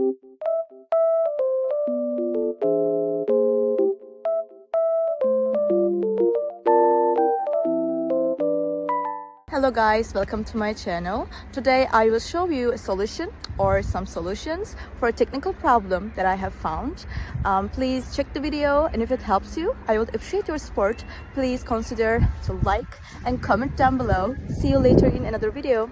Hello guys, welcome to my channel. Today I will show you a solution or some solutions for a technical problem that I have found. Please check the video, and if it helps you, I would appreciate your support. Please consider to like and comment down below. See you later in another video.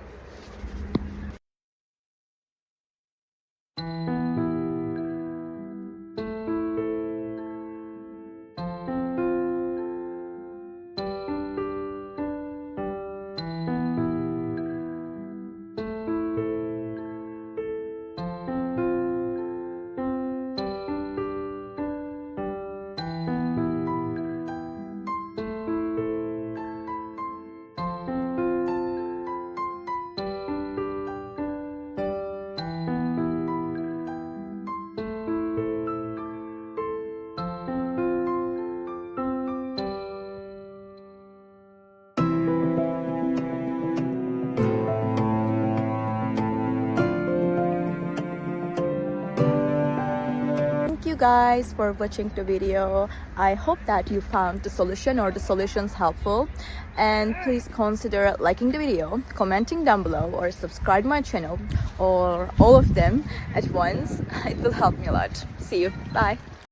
Thank you guys for watching the video. I hope that you found the solution or the solutions helpful, and please consider liking the video, commenting down below, or subscribe my channel, or all of them at once. It will help me a lot. See you. Bye.